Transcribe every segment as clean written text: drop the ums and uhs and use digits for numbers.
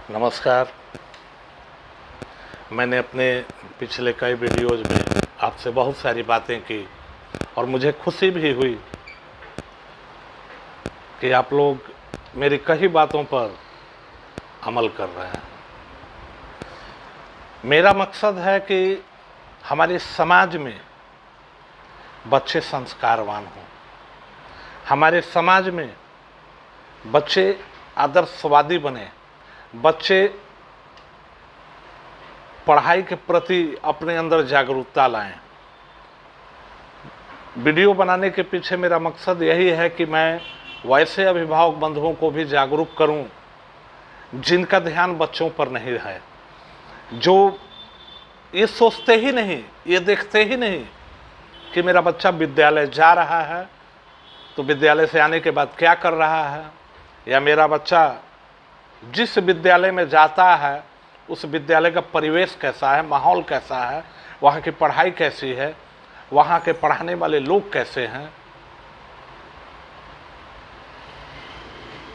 नमस्कार। मैंने अपने पिछले कई वीडियोज़ में आपसे बहुत सारी बातें की और मुझे खुशी भी हुई कि आप लोग मेरी कई बातों पर अमल कर रहे हैं। मेरा मकसद है कि हमारे समाज में बच्चे संस्कारवान हों, हमारे समाज में बच्चे आदर्शवादी बने, बच्चे पढ़ाई के प्रति अपने अंदर जागरूकता लाएं। वीडियो बनाने के पीछे मेरा मकसद यही है कि मैं वैसे अभिभावक बंधुओं को भी जागरूक करूं जिनका ध्यान बच्चों पर नहीं है, जो ये सोचते ही नहीं, ये देखते ही नहीं कि मेरा बच्चा विद्यालय जा रहा है तो विद्यालय से आने के बाद क्या कर रहा है, या मेरा बच्चा जिस विद्यालय में जाता है उस विद्यालय का परिवेश कैसा है, माहौल कैसा है, वहाँ की पढ़ाई कैसी है, वहाँ के पढ़ाने वाले लोग कैसे हैं।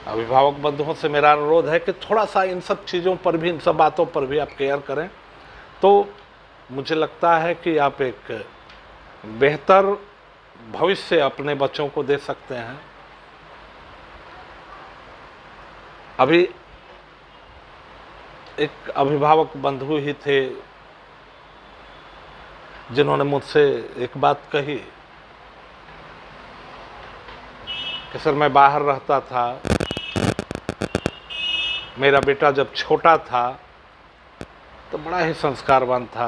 अभिभावक बंधुओं से मेरा अनुरोध है कि थोड़ा सा इन सब चीज़ों पर भी, इन सब बातों पर भी आप केयर करें, तो मुझे लगता है कि आप एक बेहतर भविष्य अपने बच्चों को दे सकते हैं। अभी एक अभिभावक बंधु ही थे जिन्होंने मुझसे एक बात कही कि सर, मैं बाहर रहता था, मेरा बेटा जब छोटा था तो बड़ा ही संस्कारवान था।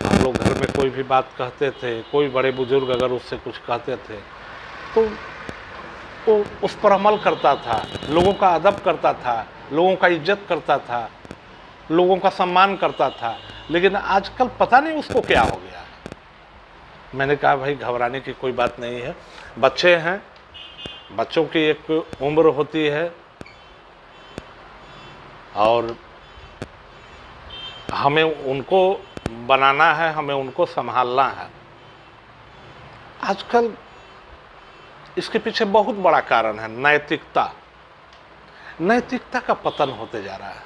हम लोग घर में कोई भी बात कहते थे, कोई बड़े बुजुर्ग अगर उससे कुछ कहते थे तो वो उस पर अमल करता था, लोगों का अदब करता था, लोगों का इज्जत करता था, लोगों का सम्मान करता था। लेकिन आजकल पता नहीं उसको क्या हो गया। मैंने कहा भाई, घबराने की कोई बात नहीं है, बच्चे हैं, बच्चों की एक उम्र होती है और हमें उनको बनाना है, हमें उनको संभालना है। आजकल इसके पीछे बहुत बड़ा कारण है नैतिकता। नैतिकता का पतन होते जा रहा है।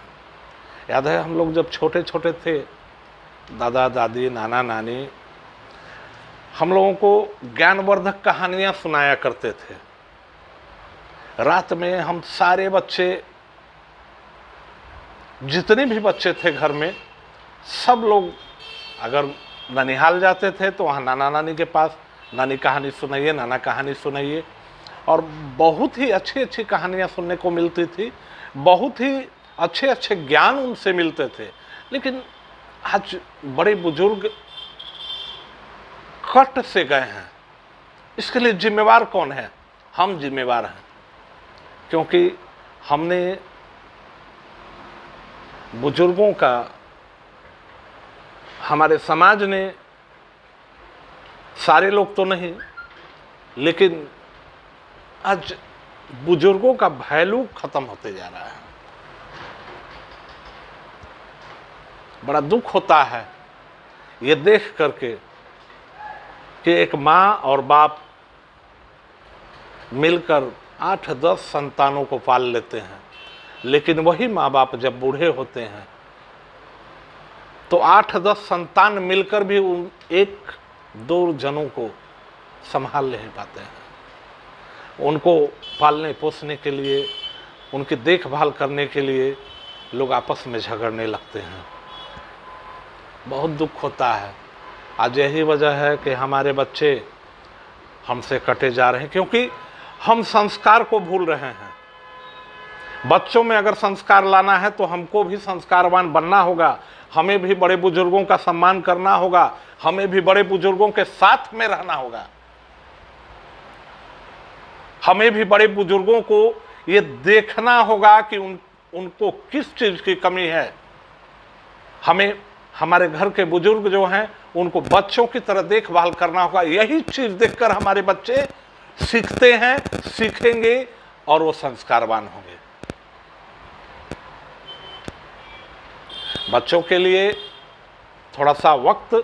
याद है हम लोग जब छोटे छोटे थे, दादा दादी, नाना नानी हम लोगों को ज्ञानवर्धक कहानियां सुनाया करते थे। रात में हम सारे बच्चे, जितने भी बच्चे थे घर में, सब लोग अगर ननिहाल जाते थे तो वहाँ नाना नानी के पास नानी कहानी सुनाइए, नाना कहानी सुनाइए, और बहुत ही अच्छी अच्छी कहानियाँ सुनने को मिलती थी, बहुत ही अच्छे अच्छे ज्ञान उनसे मिलते थे। लेकिन आज बड़े बुजुर्ग कट से गए हैं। इसके लिए जिम्मेवार कौन है? हम जिम्मेवार हैं, क्योंकि हमने बुजुर्गों का, हमारे समाज ने, सारे लोग तो नहीं, लेकिन आज बुजुर्गों का वैल्यू खत्म होते जा रहा है। बड़ा दुख होता है ये देख करके कि एक माँ और बाप मिलकर 8-10 संतानों को पाल लेते हैं, लेकिन वही माँ बाप जब बूढ़े होते हैं तो 8-10 संतान मिलकर भी उन 1-2 जनों को संभाल नहीं पाते हैं। उनको पालने पोसने के लिए, उनकी देखभाल करने के लिए लोग आपस में झगड़ने लगते हैं। बहुत दुख होता है। आज यही वजह है कि हमारे बच्चे हमसे कटे जा रहे हैं, क्योंकि हम संस्कार को भूल रहे हैं। बच्चों में अगर संस्कार लाना है तो हमको भी संस्कारवान बनना होगा, हमें भी बड़े बुजुर्गों का सम्मान करना होगा, हमें भी बड़े बुजुर्गों के साथ में रहना होगा, हमें भी बड़े बुजुर्गों को ये देखना होगा कि उनको किस चीज की कमी है। हमें हमारे घर के बुजुर्ग जो हैं उनको बच्चों की तरह देखभाल करना होगा। यही चीज देखकर हमारे बच्चे सीखते हैं, सीखेंगे और वो संस्कारवान होंगे। बच्चों के लिए थोड़ा सा वक्त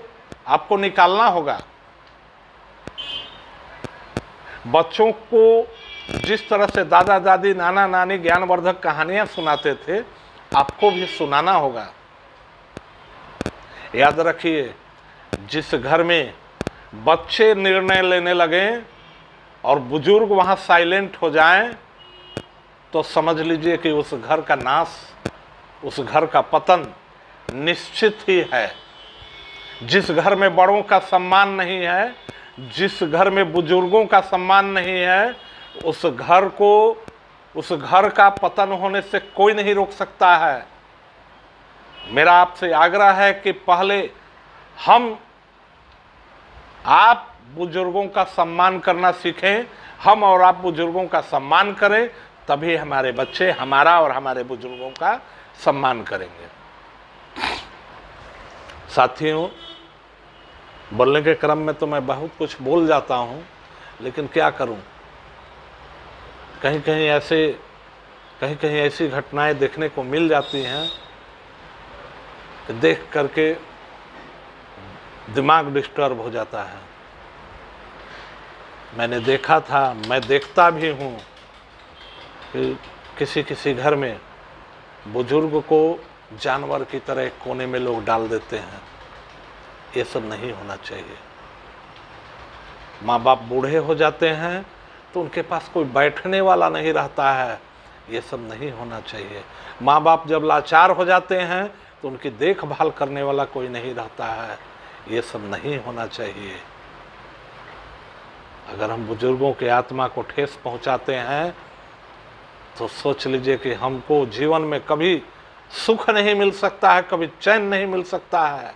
आपको निकालना होगा। बच्चों को जिस तरह से दादा दादी नाना नानी ज्ञानवर्धक कहानियां सुनाते थे, आपको भी सुनाना होगा। याद रखिए, जिस घर में बच्चे निर्णय लेने लगें और बुजुर्ग वहां साइलेंट हो जाएं, तो समझ लीजिए कि उस घर का नाश, उस घर का पतन निश्चित ही है। जिस घर में बड़ों का सम्मान नहीं है, जिस घर में बुजुर्गों का सम्मान नहीं है, उस घर का पतन होने से कोई नहीं रोक सकता है। मेरा आपसे आग्रह है कि पहले आप बुजुर्गों का सम्मान करना सीखें, हम और आप बुजुर्गों का सम्मान करें, तभी हमारे बच्चे हमारा और हमारे बुजुर्गों का सम्मान करेंगे। साथियों, बोलने के क्रम में तो मैं बहुत कुछ बोल जाता हूं, लेकिन क्या करूं, कहीं कहीं ऐसी घटनाएं देखने को मिल जाती हैं कि देख करके दिमाग डिस्टर्ब हो जाता है। मैंने देखा था, मैं देखता भी हूँ कि किसी घर में बुजुर्ग को जानवर की तरह कोने में लोग डाल देते हैं। ये सब नहीं होना चाहिए। माँ बाप बूढ़े हो जाते हैं तो उनके पास कोई बैठने वाला नहीं रहता है। ये सब नहीं होना चाहिए। माँ बाप जब लाचार हो जाते हैं तो उनकी देखभाल करने वाला कोई नहीं रहता है। ये सब नहीं होना चाहिए। अगर हम बुजुर्गों की आत्मा को ठेस पहुंचाते हैं तो सोच लीजिए कि हमको जीवन में कभी सुख नहीं मिल सकता है, कभी चैन नहीं मिल सकता है।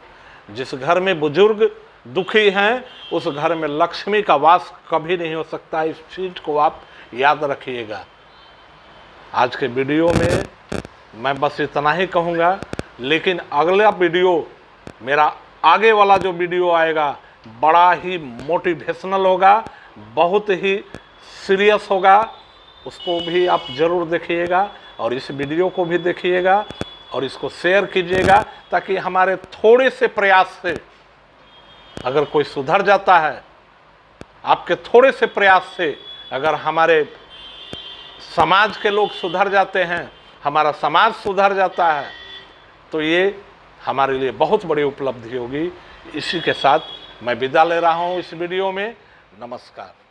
जिस घर में बुजुर्ग दुखी हैं, उस घर में लक्ष्मी का वास कभी नहीं हो सकता। इस चीज को आप याद रखिएगा। आज के वीडियो में मैं बस इतना ही कहूँगा, लेकिन अगला वीडियो, मेरा आगे वाला जो वीडियो आएगा, बड़ा ही मोटिवेशनल होगा, बहुत ही सीरियस होगा। उसको भी आप जरूर देखिएगा और इस वीडियो को भी देखिएगा और इसको शेयर कीजिएगा, ताकि हमारे थोड़े से प्रयास से अगर कोई सुधर जाता है, आपके थोड़े से प्रयास से अगर हमारे समाज के लोग सुधर जाते हैं, हमारा समाज सुधर जाता है, तो ये हमारे लिए बहुत बड़ी उपलब्धि होगी। इसी के साथ मैं विदा ले रहा हूँ इस वीडियो में। नमस्कार।